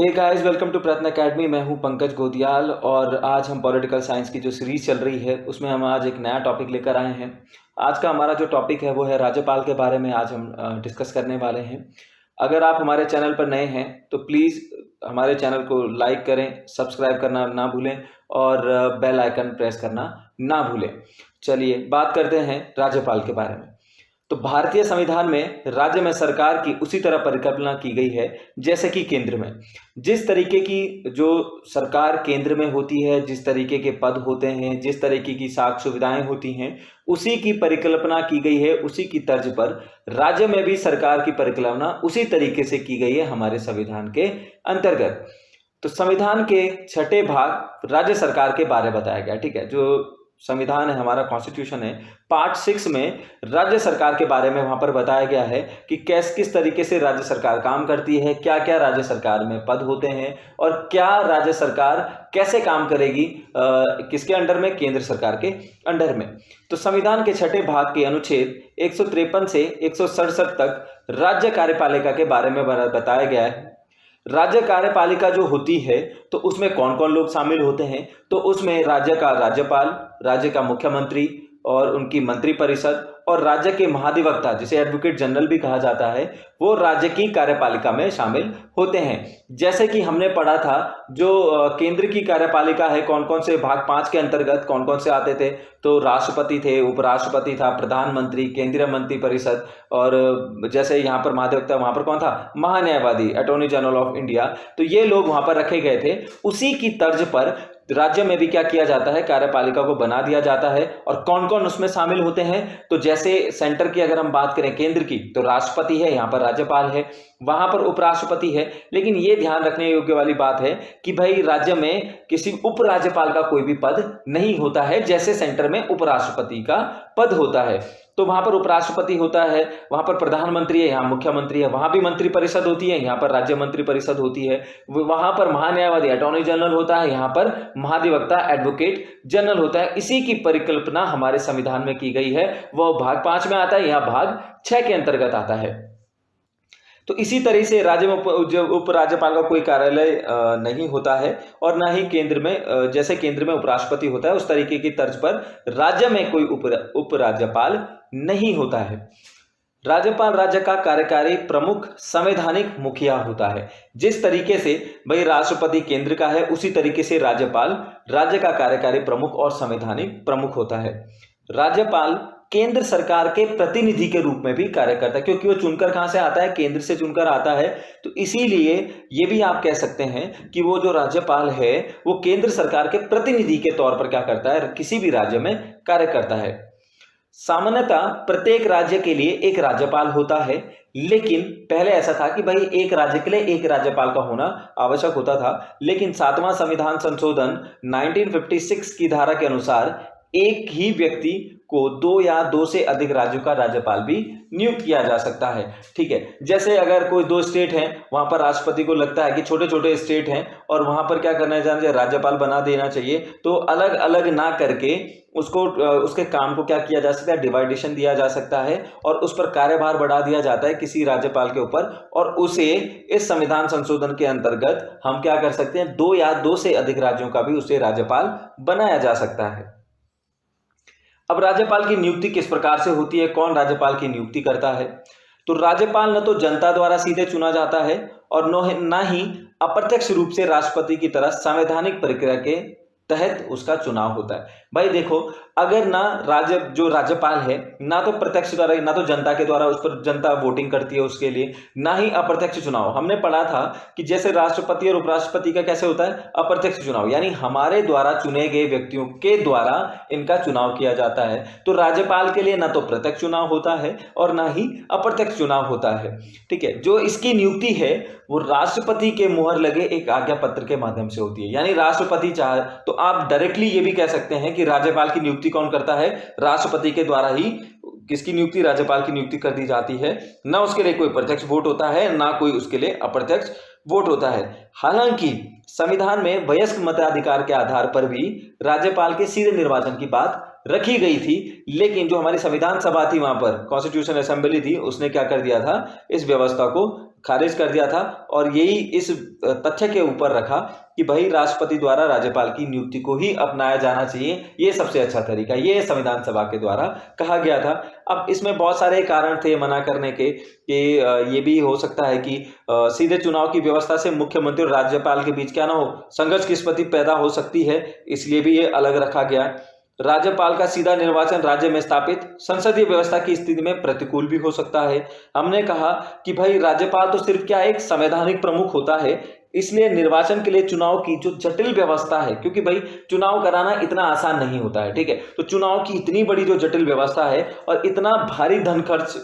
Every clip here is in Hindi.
हे गाइस, वेलकम टू प्रत्न अकेडमी। मैं हूं पंकज गोदियाल और आज हम पॉलिटिकल साइंस की जो सीरीज चल रही है उसमें हम आज एक नया टॉपिक लेकर आए हैं। आज का हमारा जो टॉपिक है वो है राज्यपाल के बारे में। आज हम डिस्कस करने वाले हैं। अगर आप हमारे चैनल पर नए हैं तो प्लीज़ हमारे चैनल को लाइक करें, सब्सक्राइब करना ना भूलें और बेल आइकन प्रेस करना ना भूलें। चलिए बात करते हैं राज्यपाल के बारे में। तो भारतीय संविधान में राज्य में सरकार की उसी तरह परिकल्पना की गई है जैसे कि केंद्र में। जिस तरीके की जो सरकार केंद्र में होती है, जिस तरीके के पद होते हैं, जिस तरीके की साख सुविधाएं होती हैं, उसी की परिकल्पना की गई है। उसी की तर्ज पर राज्य में भी सरकार की परिकल्पना उसी तरीके से की गई है हमारे संविधान के अंतर्गत। तो संविधान के छठे भाग राज्य सरकार के बारे में बताया गया। ठीक है, जो संविधान है हमारा, कॉन्स्टिट्यूशन है, पार्ट 6 में राज्य सरकार के बारे में वहां पर बताया गया है कि किस तरीके से राज्य सरकार काम करती है, क्या क्या राज्य सरकार में पद होते हैं और क्या राज्य सरकार कैसे काम करेगी, किसके अंडर में, केंद्र सरकार के अंडर में। तो संविधान के छठे भाग के अनुच्छेद 153 से 167 तक राज्य कार्यपालिका के बारे में बताया गया है। राज्य कार्यपालिका जो होती है तो उसमें कौन कौन लोग शामिल होते हैं, तो उसमें राज्य का राज्यपाल, राज्य का मुख्यमंत्री और उनकी मंत्रिपरिषद और राज्य के महाधिवक्ता, जिसे एडवोकेट जनरल भी कहा जाता है, वो राज्य की कार्यपालिका में शामिल होते हैं। जैसे कि हमने पढ़ा था जो केंद्र की कार्यपालिका है, कौन कौन से भाग 5 के अंतर्गत कौन कौन से आते थे, तो राष्ट्रपति थे, उपराष्ट्रपति था, प्रधानमंत्री, केंद्रीय मंत्रिपरिषद और जैसे यहाँ पर महाधिवक्ता, वहां पर कौन था, महान्यायवादी, अटॉर्नी जनरल ऑफ इंडिया। तो ये लोग वहां पर रखे गए थे। उसी की तर्ज पर राज्य में भी क्या किया जाता है, कार्यपालिका को बना दिया जाता है। और कौन कौन उसमें शामिल होते हैं, तो जैसे सेंटर की अगर हम बात करें, केंद्र की, तो राष्ट्रपति है, यहाँ पर राज्यपाल है, वहां पर उपराष्ट्रपति है। लेकिन ये ध्यान रखने योग्य वाली बात है कि भाई राज्य में किसी उपराज्यपाल का कोई भी पद नहीं होता है, जैसे सेंटर में उपराष्ट्रपति का पद होता है। तो वहां पर उपराष्ट्रपति होता है, वहां पर प्रधानमंत्री है, यहाँ मुख्यमंत्री है, वहां भी मंत्रिपरिषद होती है, यहाँ पर राज्य मंत्रिपरिषद होती है। वहां पर महान्यायवादी, अटॉर्नी जनरल होता है, यहाँ पर महाधिवक्ता, एडवोकेट जनरल होता है। इसी की परिकल्पना हमारे संविधान में की गई है। वह भाग 5 में आता है, यहाँ भाग 6 के अंतर्गत आता है। तो इसी तरह से राज्य में उपराज्यपाल का कोई कार्यालय नहीं होता है और ना ही केंद्र में, जैसे केंद्र में उपराष्ट्रपति होता है उस तरीके की तर्ज पर राज्य में कोई उपराज्यपाल नहीं होता है। राज्यपाल राज्य का कार्यकारी प्रमुख संवैधानिक मुखिया होता है। जिस तरीके से भाई राष्ट्रपति केंद्र का है, उसी तरीके से राज्यपाल राज्य का कार्यकारी प्रमुख और संवैधानिक प्रमुख होता है। राज्यपाल केंद्र सरकार के प्रतिनिधि के रूप में भी कार्य करता है, क्योंकि वो चुनकर कहां से आता है, केंद्र से चुनकर आता है। तो इसीलिए ये भी आप कह सकते हैं कि वो जो राज्यपाल है वो केंद्र सरकार के प्रतिनिधि के तौर पर क्या करता है, किसी भी राज्य में कार्य करता है। सामान्यतः प्रत्येक राज्य के लिए एक राज्यपाल होता है, लेकिन पहले ऐसा था कि भाई एक राज्य के लिए एक राज्यपाल का होना आवश्यक होता था। लेकिन 7वां संविधान संशोधन 1956 की धारा के अनुसार एक ही व्यक्ति को 2 या 2 से अधिक राज्यों का राज्यपाल भी नियुक्त किया जा सकता है। ठीक है, जैसे अगर कोई 2 स्टेट हैं, वहां पर राष्ट्रपति को लगता है कि छोटे छोटे स्टेट हैं और वहां पर क्या करना चाहिए, राज्यपाल बना देना चाहिए, तो अलग अलग ना करके उसको उसके काम को क्या किया जा सकता है, डिवाइडेशन दिया जा सकता है और उस पर कार्यभार बढ़ा दिया जाता है किसी राज्यपाल के ऊपर, और उसे इस संविधान संशोधन के अंतर्गत हम क्या कर सकते हैं, 2 या 2 से अधिक राज्यों का भी उसे राज्यपाल बनाया जा सकता है। अब राज्यपाल की नियुक्ति किस प्रकार से होती है, कौन राज्यपाल की नियुक्ति करता है, तो राज्यपाल न तो जनता द्वारा सीधे चुना जाता है और न ही अप्रत्यक्ष रूप से राष्ट्रपति की तरह संवैधानिक प्रक्रिया के तहत उसका चुनाव होता है। भाई देखो, अगर ना जो राज्यपाल है, ना तो प्रत्यक्ष द्वारा, ना तो जनता के द्वारा उस पर जनता वोटिंग करती है उसके लिए, ना ही अप्रत्यक्ष चुनाव। हमने पढ़ा था कि जैसे राष्ट्रपति और उपराष्ट्रपति का कैसे होता है, अप्रत्यक्ष चुनाव, यानी हमारे द्वारा चुने गए व्यक्तियों के द्वारा इनका चुनाव किया जाता है। तो राज्यपाल के लिए ना तो प्रत्यक्ष चुनाव होता है और ना ही अप्रत्यक्ष चुनाव होता है। ठीक है, जो इसकी नियुक्ति है वो राष्ट्रपति के मुहर लगे एक आज्ञा पत्र के माध्यम से होती है। यानी राष्ट्रपति चाहे तो आप डायरेक्टली ये भी कह सकते हैं कि राज्यपाल की नियुक्ति कौन करता है, राष्ट्रपति के द्वारा ही किसकी नियुक्ति, राज्यपाल की नियुक्ति कर दी जाती है। ना उसके लिए कोई प्रत्यक्ष वोट होता है, ना कोई उसके लिए अप्रत्यक्ष वोट होता है। हालांकि संविधान में वयस्क मताधिकार के आधार पर भी राज्यपाल के सीधे निर्वाचन की बात रखी गई थी, लेकिन जो हमारी संविधान सभा थी, वहां पर कॉन्स्टिट्यूशन असेंबली थी, उसने क्या कर दिया था, इस व्यवस्था को खारिज कर दिया था और यही इस तथ्य के ऊपर रखा कि भाई राष्ट्रपति द्वारा राज्यपाल की नियुक्ति को ही अपनाया जाना चाहिए, ये सबसे अच्छा तरीका, ये संविधान सभा के द्वारा कहा गया था। अब इसमें बहुत सारे कारण थे मना करने के कि ये भी हो सकता है कि सीधे चुनाव की व्यवस्था से मुख्यमंत्री और राज्यपाल के बीच क्या ना हो, संघर्ष की स्थिति पैदा हो सकती है, इसलिए भी ये अलग रखा गया। राज्यपाल का सीधा निर्वाचन राज्य में स्थापित संसदीय व्यवस्था की स्थिति में प्रतिकूल भी हो सकता है। हमने कहा कि भाई राज्यपाल तो सिर्फ क्या एक संवैधानिक प्रमुख होता है, इसलिए निर्वाचन के लिए चुनाव की जो जटिल व्यवस्था है, क्योंकि भाई चुनाव कराना इतना आसान नहीं होता है, ठीक है, तो चुनाव की इतनी बड़ी जो जटिल व्यवस्था है और इतना भारी धन खर्च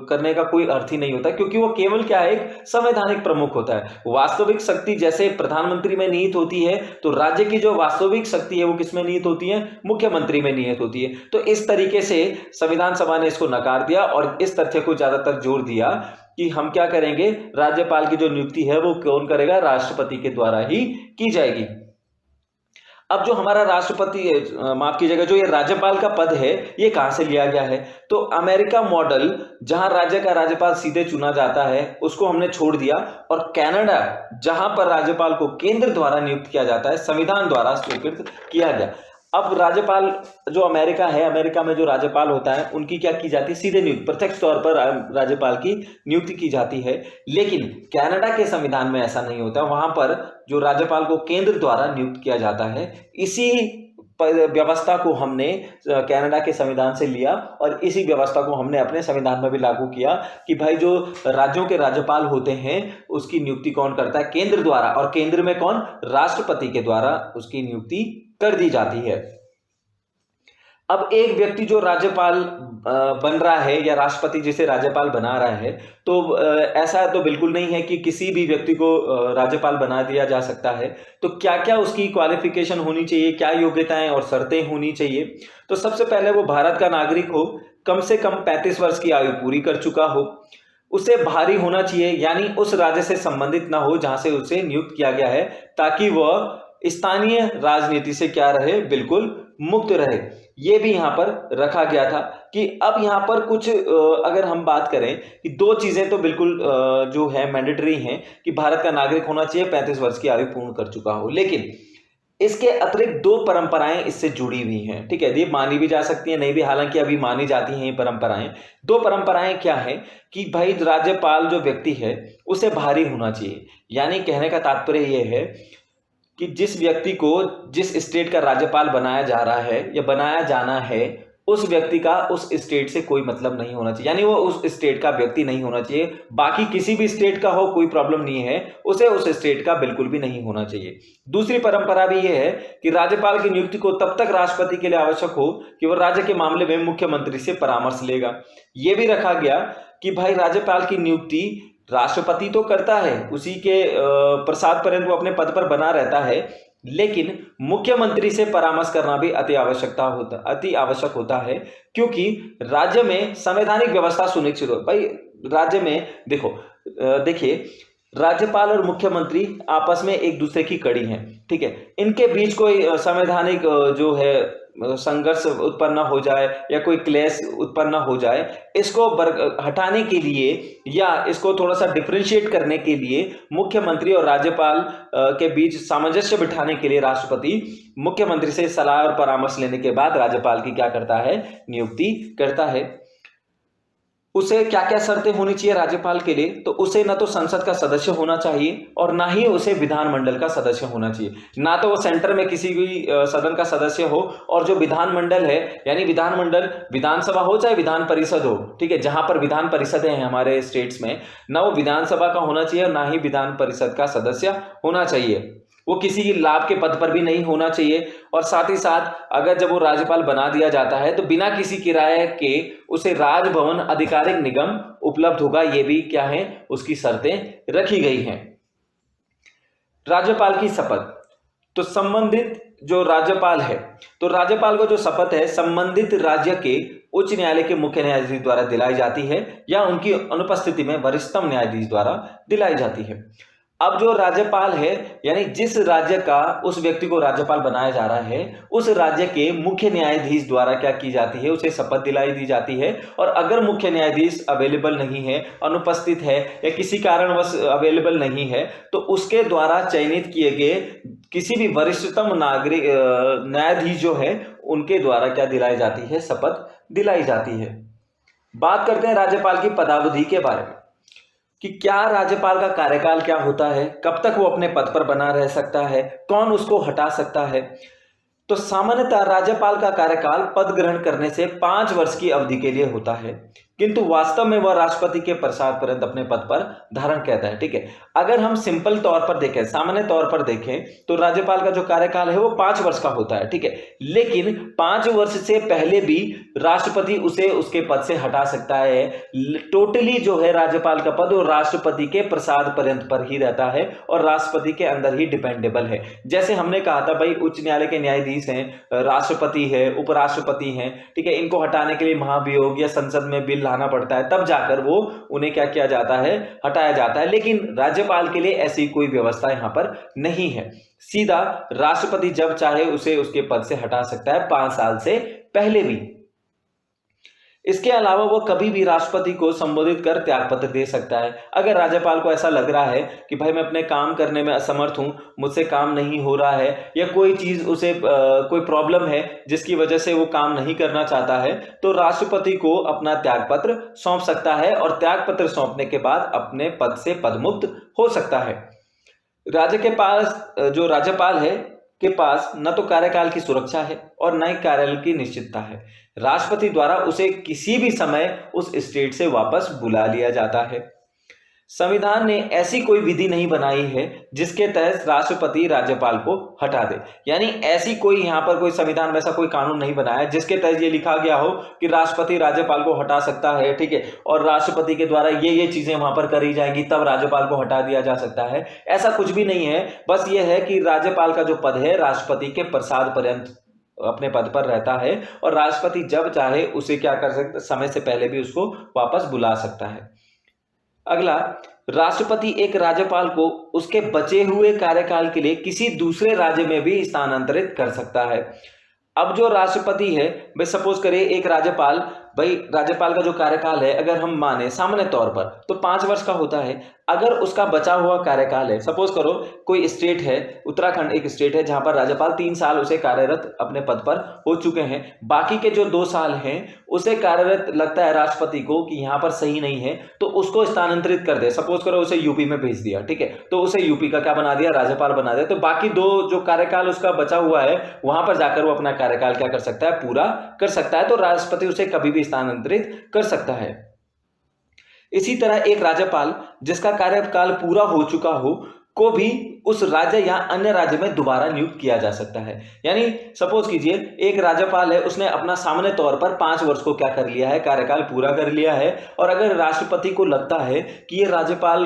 करने का कोई अर्थ ही नहीं होता, क्योंकि वो केवल क्या है, एक संवैधानिक प्रमुख होता है। वास्तविक शक्ति जैसे प्रधानमंत्री में निहित होती है, तो राज्य की जो वास्तविक शक्ति है वो किसमें निहित होती है, मुख्यमंत्री में निहित होती है। तो इस तरीके से संविधान सभा ने इसको नकार दिया और इस तथ्य को ज्यादातर जोर दिया कि हम क्या करेंगे, राज्यपाल की जो नियुक्ति है वो कौन करेगा, राष्ट्रपति के द्वारा ही की जाएगी। अब जो हमारा राष्ट्रपति, माफ कीजिएगा, जो ये राज्यपाल का पद है, ये कहां से लिया गया है, तो अमेरिका मॉडल जहां राज्य का राज्यपाल सीधे चुना जाता है उसको हमने छोड़ दिया, और कनाडा जहां पर राज्यपाल को केंद्र द्वारा नियुक्त किया जाता है, संविधान द्वारा स्वीकृत किया गया। अब राज्यपाल जो अमेरिका है, अमेरिका में जो राज्यपाल होता है उनकी क्या की जाती है, सीधे नियुक्ति, प्रत्यक्ष तौर पर राज्यपाल की नियुक्ति की जाती है। लेकिन कनाडा के संविधान में ऐसा नहीं होता, वहां पर जो राज्यपाल को केंद्र द्वारा नियुक्त किया जाता है। इसी व्यवस्था को हमने कनाडा के संविधान से लिया और इसी व्यवस्था को हमने अपने संविधान में भी लागू किया कि भाई जो राज्यों के राज्यपाल होते हैं उसकी नियुक्ति कौन करता है, केंद्र द्वारा, और केंद्र में कौन, राष्ट्रपति के द्वारा उसकी नियुक्ति कर दी जाती है। अब एक व्यक्ति जो राज्यपाल बन रहा है या राष्ट्रपति जिसे राज्यपाल बना रहा है, तो ऐसा तो बिल्कुल नहीं है कि किसी भी व्यक्ति को राज्यपाल बना दिया जा सकता है। तो क्या क्या उसकी क्वालिफिकेशन होनी चाहिए, क्या योग्यताएं और शर्तें होनी चाहिए, तो सबसे पहले वो भारत का नागरिक हो, कम से कम 35 वर्ष की आयु पूरी कर चुका हो, उसे बाहरी होना चाहिए, यानी उस राज्य से संबंधित ना हो जहां से उसे नियुक्त किया गया है, ताकि वह स्थानीय राजनीति से क्या रहे, बिल्कुल मुक्त रहे। ये भी यहां पर रखा गया था कि अब यहां पर कुछ अगर हम बात करें कि दो चीजें तो बिल्कुल जो है मैंडेटरी हैं कि भारत का नागरिक होना चाहिए, 35 वर्ष की आयु पूर्ण कर चुका हो, लेकिन इसके अतिरिक्त दो परंपराएं इससे जुड़ी हुई हैं, ठीक है, ये मानी भी जा सकती है, नहीं भी, हालांकि अभी मानी जाती हैं ये परंपराएं। दो परंपराएं क्या है कि भाई राज्यपाल जो व्यक्ति है उसे बाहरी होना चाहिए, यानी कहने का तात्पर्य यह है कि जिस व्यक्ति को जिस स्टेट का राज्यपाल बनाया जा रहा है या बनाया जाना है, उस व्यक्ति का उस स्टेट से कोई मतलब नहीं होना चाहिए, यानी वो उस स्टेट का व्यक्ति नहीं होना चाहिए। बाकी किसी भी स्टेट का हो कोई प्रॉब्लम नहीं है, उसे उस स्टेट का बिल्कुल भी नहीं होना चाहिए। दूसरी परंपरा भी यह है कि राज्यपाल की नियुक्ति को तब तक राष्ट्रपति के लिए आवश्यक हो कि वह राज्य के मामले में मुख्यमंत्री से परामर्श लेगा। यह भी रखा गया कि भाई राज्यपाल की नियुक्ति राष्ट्रपति तो करता है, उसी के प्रसाद पर्यंत वो अपने पद पर बना रहता है, लेकिन मुख्यमंत्री से परामर्श करना भी अति आवश्यक होता है, क्योंकि राज्य में संवैधानिक व्यवस्था सुनिश्चित हो। भाई राज्य में देखिए राज्यपाल और मुख्यमंत्री आपस में एक दूसरे की कड़ी हैं, ठीक है, इनके बीच कोई संवैधानिक जो है संघर्ष उत्पन्न हो जाए या कोई क्लेश उत्पन्न हो जाए, इसको हटाने के लिए या इसको थोड़ा सा डिफरेंशिएट करने के लिए मुख्यमंत्री और राज्यपाल के बीच सामंजस्य बिठाने के लिए राष्ट्रपति मुख्यमंत्री से सलाह और परामर्श लेने के बाद राज्यपाल की क्या करता है, नियुक्ति करता है। उसे क्या क्या शर्तें होनी चाहिए राज्यपाल के लिए, तो उसे ना तो संसद का सदस्य होना चाहिए और ना ही उसे विधानमंडल का सदस्य होना चाहिए। ना तो वो सेंटर में किसी भी सदन का सदस्य हो, और जो विधानमंडल है यानी विधानमंडल विधानसभा हो चाहे विधान परिषद हो, ठीक है, जहां पर विधान परिषदें हैं हमारे स्टेट्स में, ना वो विधानसभा का होना चाहिए और ना ही विधान परिषद का सदस्य होना चाहिए। वो किसी लाभ के पद पर भी नहीं होना चाहिए, और साथ ही साथ अगर जब वो राज्यपाल बना दिया जाता है तो बिना किसी किराए के उसे राजभवन आधिकारिक निगम उपलब्ध होगा। ये भी क्या है, उसकी शर्तें रखी गई हैं। राज्यपाल की शपथ, तो संबंधित जो राज्यपाल है, तो राज्यपाल को जो शपथ है संबंधित राज्य के उच्च न्यायालय के मुख्य न्यायाधीश द्वारा दिलाई जाती है या उनकी अनुपस्थिति में वरिष्ठतम न्यायाधीश द्वारा दिलाई जाती है। अब जो राज्यपाल है, यानी जिस राज्य का उस व्यक्ति को राज्यपाल बनाया जा रहा है, उस राज्य के मुख्य न्यायाधीश द्वारा क्या की जाती है, उसे शपथ दिलाई दी जाती है। और अगर मुख्य न्यायाधीश अवेलेबल नहीं है, अनुपस्थित है या किसी कारणवश अवेलेबल नहीं है, तो उसके द्वारा चयनित किए गए किसी भी वरिष्ठतम नागरिक न्यायाधीश जो है, उनके द्वारा क्या दिलाई जाती है, शपथ दिलाई जाती है। बात करते हैं राज्यपाल की पदावधि के बारे में कि क्या राज्यपाल का कार्यकाल क्या होता है, कब तक वो अपने पद पर बना रह सकता है, कौन उसको हटा सकता है। तो सामान्यतः राज्यपाल का कार्यकाल पद ग्रहण करने से 5 वर्ष की अवधि के लिए होता है, किंतु वास्तव में वह राष्ट्रपति के प्रसाद पर्यंत अपने पद पर धारण करता है। ठीक है, अगर हम सिंपल तौर पर देखें, सामान्य तौर पर देखें, तो राज्यपाल का जो कार्यकाल है वो 5 वर्ष का होता है। ठीक है, लेकिन 5 वर्ष से पहले भी राष्ट्रपति उसे उसके पद से हटा सकता है। टोटली जो है राज्यपाल का पद वो राष्ट्रपति के प्रसाद पर्यंत पर ही रहता है और राष्ट्रपति के अंदर ही डिपेंडेबल है। जैसे हमने कहा था भाई, उच्च न्यायालय के न्यायाधीश हैं, राष्ट्रपति है, उपराष्ट्रपति हैं, ठीक है, इनको हटाने के लिए महाभियोग या संसद में बिल लाना पड़ता है, तब जाकर वो उन्हें क्या किया जाता है, हटाया जाता है। लेकिन राज्यपाल के लिए ऐसी कोई व्यवस्था यहां पर नहीं है। सीधा राष्ट्रपति जब चाहे उसे उसके पद से हटा सकता है, 5 साल से पहले भी। इसके अलावा वो कभी भी राष्ट्रपति को संबोधित कर त्यागपत्र दे सकता है। अगर राज्यपाल को ऐसा लग रहा है कि भाई मैं अपने काम करने में असमर्थ हूं, मुझसे काम नहीं हो रहा है, या कोई चीज उसे कोई प्रॉब्लम है जिसकी वजह से वो काम नहीं करना चाहता है, तो राष्ट्रपति को अपना त्यागपत्र सौंप सकता है और त्यागपत्र सौंपने के बाद अपने पद से पदमुक्त हो सकता है। राज्य के पास जो राज्यपाल है के पास न तो कार्यकाल की सुरक्षा है और न ही कार्यालय की निश्चितता है। राष्ट्रपति द्वारा उसे किसी भी समय उस स्टेट से वापस बुला लिया जाता है। संविधान ने ऐसी कोई विधि नहीं बनाई है जिसके तहत राष्ट्रपति राज्यपाल को हटा दे। यानी ऐसी कोई यहां पर कोई संविधान में ऐसा कोई कानून नहीं बनाया जिसके तहत ये लिखा गया हो कि राष्ट्रपति राज्यपाल को हटा सकता है, ठीक है, और राष्ट्रपति के द्वारा ये चीजें वहां पर करी जाएंगी तब राज्यपाल को हटा दिया जा सकता है। ऐसा कुछ भी नहीं है। बस ये है कि राज्यपाल का जो पद है राष्ट्रपति के प्रसाद पर्यंत अपने पद पर रहता है और राष्ट्रपति जब चाहे उसे क्या कर सकता, समय से पहले भी उसको वापस बुला सकता है। अगला, राष्ट्रपति एक राज्यपाल को उसके बचे हुए कार्यकाल के लिए किसी दूसरे राज्य में भी स्थानांतरित कर सकता है। अब जो राष्ट्रपति है, भाई सपोज करिए एक राज्यपाल, भाई राज्यपाल का जो कार्यकाल है अगर हम माने सामान्य तौर पर तो 5 वर्ष का होता है। अगर उसका बचा हुआ कार्यकाल है, सपोज करो कोई स्टेट है, उत्तराखंड एक स्टेट है जहां पर राज्यपाल 3 साल उसे कार्यरत अपने पद पर हो चुके हैं, बाकी के जो 2 साल हैं उसे कार्यरत लगता है राष्ट्रपति को कि यहां पर सही नहीं है तो उसको स्थानांतरित कर दे। सपोज करो उसे यूपी में भेज दिया, ठीक है, तो उसे यूपी का क्या बना दिया, राज्यपाल बना दिया। तो बाकी 2 जो कार्यकाल उसका बचा हुआ है वहां पर जाकर वो अपना कार्यकाल क्या कर सकता है, पूरा कर सकता है। तो राष्ट्रपति उसे कभी भी स्थानांतरित कर सकता है। इसी तरह एक राज्यपाल जिसका कार्यकाल पूरा हो चुका हो को भी उस राज्य या अन्य राज्य में दोबारा नियुक्त किया जा सकता है। यानी सपोज कीजिए एक राज्यपाल है, उसने अपना सामान्य तौर पर 5 वर्ष को क्या कर लिया है, कार्यकाल पूरा कर लिया है, और अगर राष्ट्रपति को लगता है कि ये राज्यपाल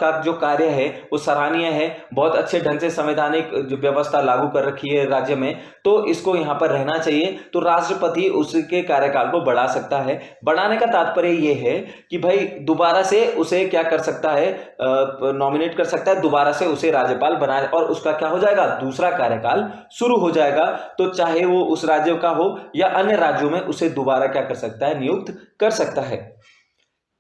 का जो कार्य है वो सराहनीय है, बहुत अच्छे ढंग से संवैधानिक जो व्यवस्था लागू कर रखी है राज्य में, तो इसको यहाँ पर रहना चाहिए, तो राष्ट्रपति उसके कार्यकाल को बढ़ा सकता है। बढ़ाने का तात्पर्य ये है कि भाई दोबारा से उसे क्या कर सकता है, नॉमिनेट कर सकता है, दोबारा से उसे राज्यपाल बनाए और उसका क्या हो जाएगा, दूसरा कार्यकाल शुरू हो जाएगा। तो चाहे वो उस राज्य का हो या अन्य राज्यों में उसे दोबारा क्या कर सकता है, नियुक्त कर सकता है।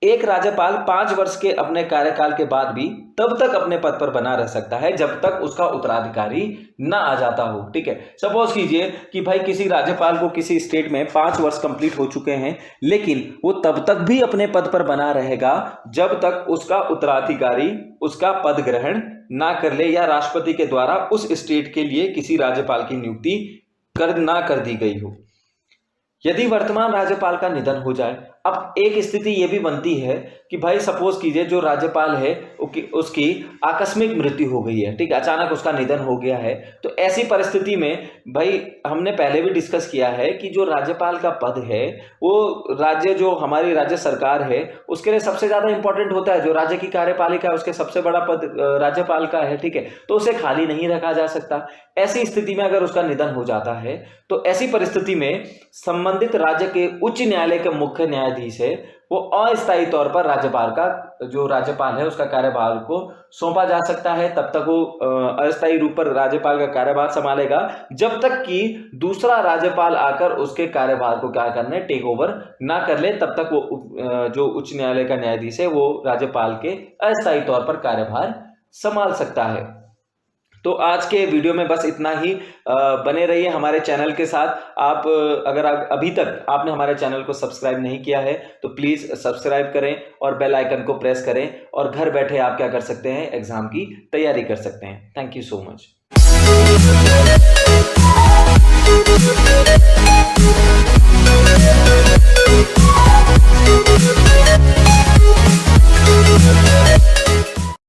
एक राज्यपाल 5 वर्ष के अपने कार्यकाल के बाद भी तब तक अपने पद पर बना रह सकता है जब तक उसका उत्तराधिकारी ना आ जाता हो। ठीक है, सपोज कीजिए कि भाई किसी राज्यपाल को किसी स्टेट में 5 वर्ष कंप्लीट हो चुके हैं, लेकिन वो तब तक भी अपने पद पर बना रहेगा जब तक उसका उत्तराधिकारी उसका पद ग्रहण ना कर ले या राष्ट्रपति के द्वारा उस स्टेट के लिए किसी राज्यपाल की नियुक्ति ना कर दी गई हो। यदि वर्तमान राज्यपाल का निधन हो जाए, अब एक स्थिति यह भी बनती है कि भाई सपोज कीजिए जो राज्यपाल है उसकी आकस्मिक मृत्यु हो गई है, ठीक है, अचानक उसका निधन हो गया है। तो ऐसी परिस्थिति में भाई हमने पहले भी डिस्कस किया है कि जो राज्यपाल का पद है वो राज्य जो हमारी राज्य सरकार है उसके लिए सबसे ज्यादा इंपॉर्टेंट होता है। जो राज्य की कार्यपालिका है उसके सबसे बड़ा पद राज्यपाल का है, ठीक है, तो उसे खाली नहीं रखा जा सकता। ऐसी स्थिति में अगर उसका निधन हो जाता है तो ऐसी परिस्थिति में संबंधित राज्य के उच्च न्यायालय के मुख्य न्यायाधीश न्यायाधीश है वो अस्थायी तौर पर राज्यपाल का, जो राज्यपाल है उसका कार्यभार को सौंपा जा सकता है। तब तक वो अस्थायी रूप पर राज्यपाल का कार्यभार संभालेगा जब तक कि दूसरा राज्यपाल आकर उसके कार्यभार को क्या करना है, टेक ओवर ना कर ले। तब तक वो जो उच्च न्यायालय का न्यायाधीश है वो राज्यपाल के अस्थायी तौर पर कार्यभार संभाल सकता है। तो आज के वीडियो में बस इतना ही। बने रहिए हमारे चैनल के साथ। आप अगर अभी तक आपने हमारे चैनल को सब्सक्राइब नहीं किया है तो प्लीज़ सब्सक्राइब करें और बेल आइकन को प्रेस करें, और घर बैठे आप क्या कर सकते हैं, एग्जाम की तैयारी कर सकते हैं। Thank you so much.